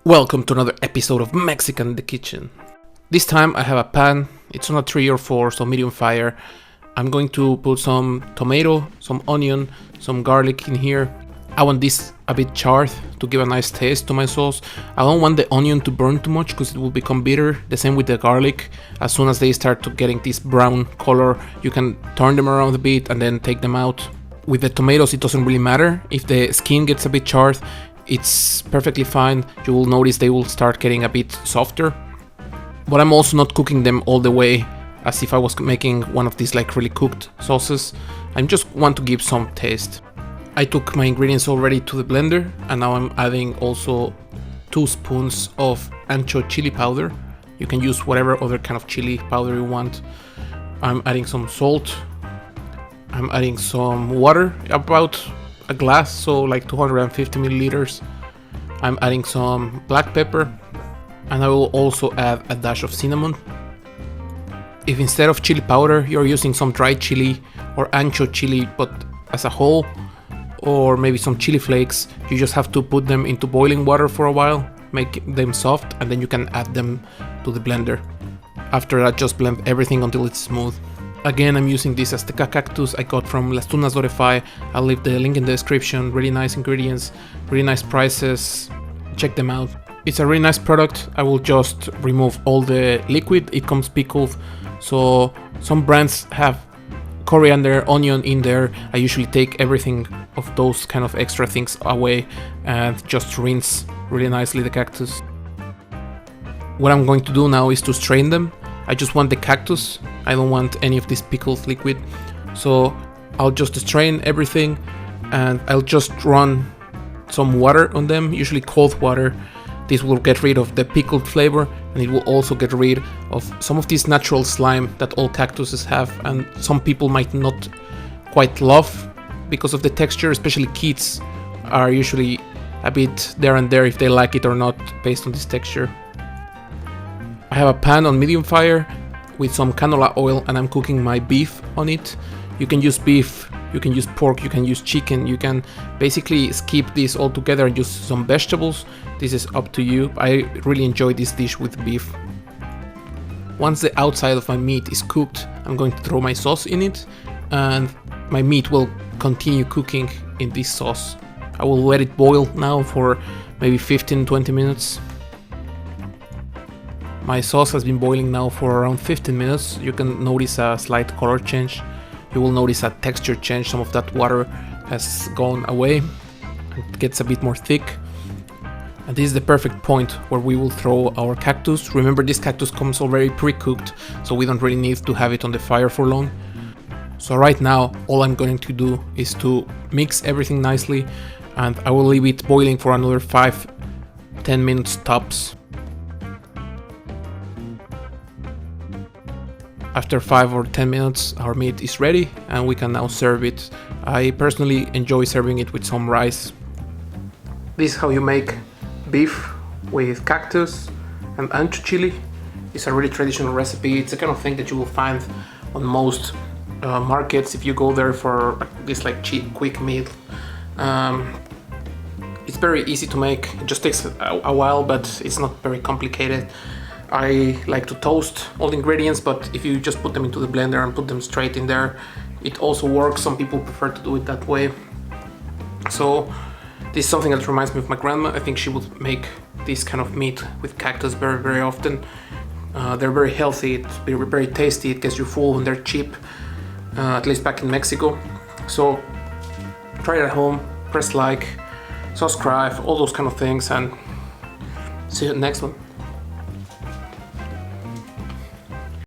Welcome to another episode of Mexican in the Kitchen. This time I have a pan, it's on a 3 or 4, so medium fire. I'm going to put some tomato, some onion, some garlic in here. I want this a bit charred to give a nice taste to my sauce. I don't want the onion to burn too much because it will become bitter. The same with the garlic. As soon as they start to getting this brown color, you can turn them around a bit and then take them out. With the tomatoes it doesn't really matter. If the skin gets a bit charred, it's perfectly fine. You will notice they will start getting a bit softer. But I'm also not cooking them all the way as if I was making one of these like really cooked sauces. I just want to give some taste. I took my ingredients already to the blender and now I'm adding also 2 spoons of Ancho chili powder. You can use whatever other kind of chili powder you want. I'm adding some salt. I'm adding some water, about a glass, so like 250 milliliters. I'm adding some black pepper and I will also add a dash of cinnamon. If instead of chili powder you're using some dried chili or ancho chili but as a whole, or maybe some chili flakes, you just have to put them into boiling water for a while, make them soft, and then you can add them to the blender. After that, just blend everything until it's smooth. Again, I'm using this Azteca cactus I got from Las Tunas Dorefy. I'll leave the link in the description. Really nice ingredients, really nice prices. Check them out. It's a really nice product. I will just remove all the liquid. It comes pickled. So some brands have coriander, onion in there. I usually take everything of those kind of extra things away and just rinse really nicely the cactus. What I'm going to do now is to strain them. I just want the cactus. I don't want any of this pickled liquid. So I'll just strain everything and I'll just run some water on them, usually cold water. This will get rid of the pickled flavor and it will also get rid of some of this natural slime that all cactuses have and some people might not quite love because of the texture, especially kids are usually a bit there and there if they like it or not based on this texture. I have a pan on medium fire with some canola oil and I'm cooking my beef on it. You can use beef, you can use pork, you can use chicken, you can basically skip this all together and use some vegetables. This is up to you. I really enjoy this dish with beef. Once the outside of my meat is cooked, I'm going to throw my sauce in it and my meat will continue cooking in this sauce. I will let it boil now for maybe 15-20 minutes. My sauce has been boiling now for around 15 minutes. You can notice a slight color change. You will notice a texture change. Some of that water has gone away. It gets a bit more thick. And this is the perfect point where we will throw our cactus. Remember, this cactus comes already pre-cooked, so we don't really need to have it on the fire for long. So right now, all I'm going to do is to mix everything nicely and I will leave it boiling for another 5-10 minutes tops. After 5 or 10 minutes, our meat is ready and we can now serve it. I personally enjoy serving it with some rice. This is how you make beef with cactus and ancho chili. It's a really traditional recipe. It's the kind of thing that you will find on most markets if you go there for this like cheap, quick meal. It's very easy to make. It just takes a while, but it's not very complicated. I like to toast all the ingredients, but if you just put them into the blender and put them straight in there, it also works. Some people prefer to do it that way. So this is something that reminds me of my grandma. I think she would make this kind of meat with cactus very, very often. They're very healthy, it's very, very tasty, it gets you full and they're cheap, at least back in Mexico. So try it at home, press like, subscribe, all those kind of things, and see you in the next one.